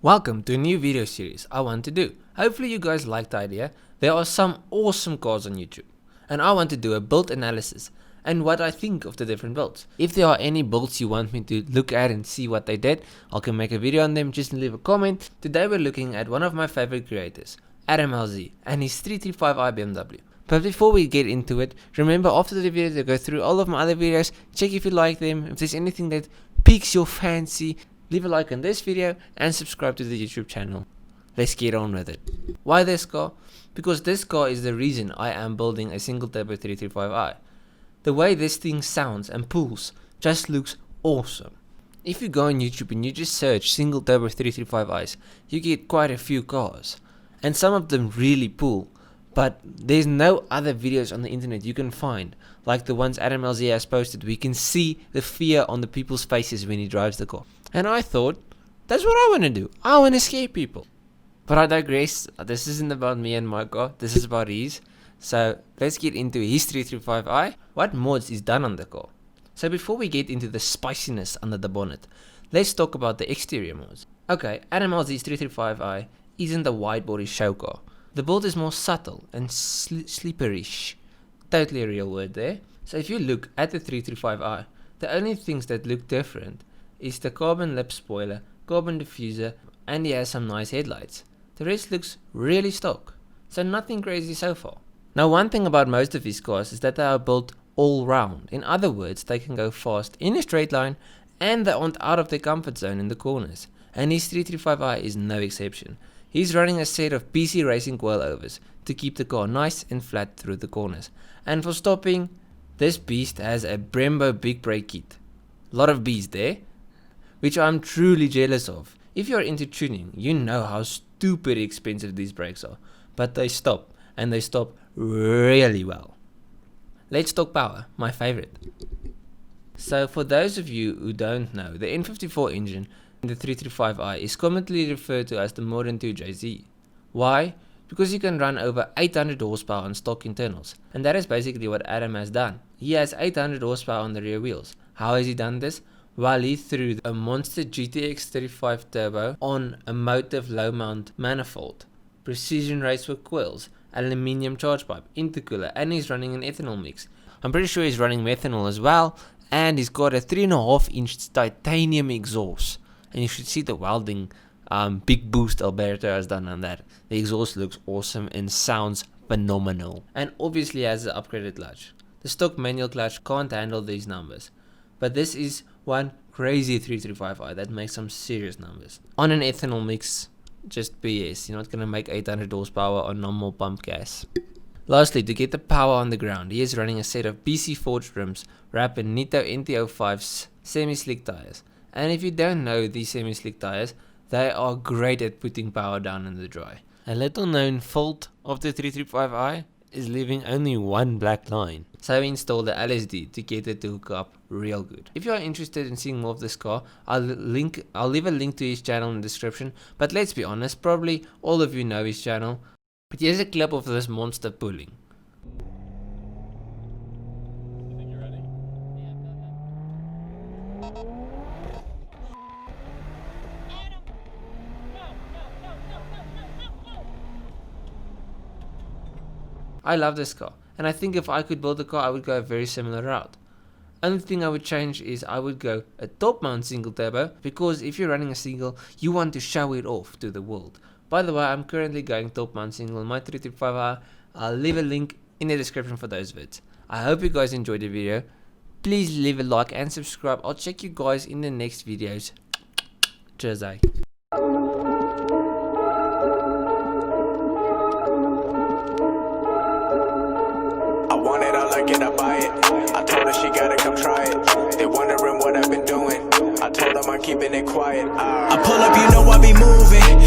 Welcome to a new video series I want to do. Hopefully you guys like the idea. There are some awesome cars on YouTube and I want to do a build analysis and what I think of the different builds. If there are any builds you want me to look at and see what they did, I can make a video on them. Just leave a comment. Today we're looking at one of my favorite creators, Adam LZ, and his 335i BMW. But before we get into it, remember after the video to go through all of my other videos, check if you like them, if there's anything that piques your fancy, leave a like on this video and subscribe to the YouTube channel. Let's get on with it. Why this car? Because this car is the reason I am building a single turbo 335i. The way this thing sounds and pulls just looks awesome. If you go on YouTube and you just search single turbo 335i's, you get quite a few cars. And some of them really pull. But there's no other videos on the internet you can find like the ones Adam LZ has posted. We can see the fear on the people's faces when he drives the car. And I thought, that's what I want to do. I want to scare people. But I digress. This isn't about me and my car. This is about his. So let's get into his 335i. What mods is done on the car? So before we get into the spiciness under the bonnet, let's talk about the exterior mods. Okay, Adam LZ's 335i isn't a wide body show car. The build is more subtle and sleeperish. Totally a real word there. So if you look at the 335i, the only things that look different is the carbon lip spoiler, carbon diffuser, and he has some nice headlights. The rest looks really stock. So nothing crazy so far. Now one thing about most of his cars is that they are built all round. In other words, they can go fast in a straight line and they aren't out of their comfort zone in the corners. And his 335i is no exception. He's running a set of PC racing coilovers to keep the car nice and flat through the corners. And for stopping, this beast has a Bmw big brake kit. Lot of B's there, which I'm truly jealous of. If you're into tuning, you know how stupid expensive these brakes are. But they stop, and they stop really well. Let's talk power, my favorite. So for those of you who don't know, the N54 engine the 335i is commonly referred to as the modern 2JZ. Why? Because you can run over 800 horsepower on stock internals, and that is basically what Adam has done. He has 800 horsepower on the rear wheels. How has he done this? Well, he threw a monster GTX 35 turbo on a motive low mount manifold, precision race with coils, aluminium charge pipe, intercooler, and he's running an ethanol mix. I'm pretty sure he's running methanol as well, and he's got a 3.5-inch titanium exhaust. And you should see the welding big boost Alberto has done on that. The exhaust looks awesome and sounds phenomenal. And obviously has an upgraded clutch. The stock manual clutch can't handle these numbers. But this is one crazy 335i that makes some serious numbers. On an ethanol mix, just BS. You're not going to make 800 horsepower on normal pump gas. Lastly, to get the power on the ground, he is running a set of BC forged rims wrapped in Nitto NT05's semi-slick tires. And if you don't know these semi-slick tires, they are great at putting power down in the dry. A little known fault of the 335i is leaving only one black line. So I installed the LSD to get it to hook up real good. If you are interested in seeing more of this car, I'll leave a link to his channel in the description. But let's be honest, probably all of you know his channel. But here's a clip of this monster pulling. I love this car, and I think if I could build a car, I would go a very similar route. Only thing I would change is I would go a top mount single turbo, because if you're running a single, you want to show it off to the world. By the way, I'm currently going top mount single in my 335i. I'll leave a link in the description for those vids. I hope you guys enjoyed the video. Please leave a like and subscribe. I'll check you guys in the next videos. Cheers, eh? Get up by it. I told her she gotta come try it. They wondering what I've been doing. I told them I'm keeping it quiet. I pull up, you know I be moving.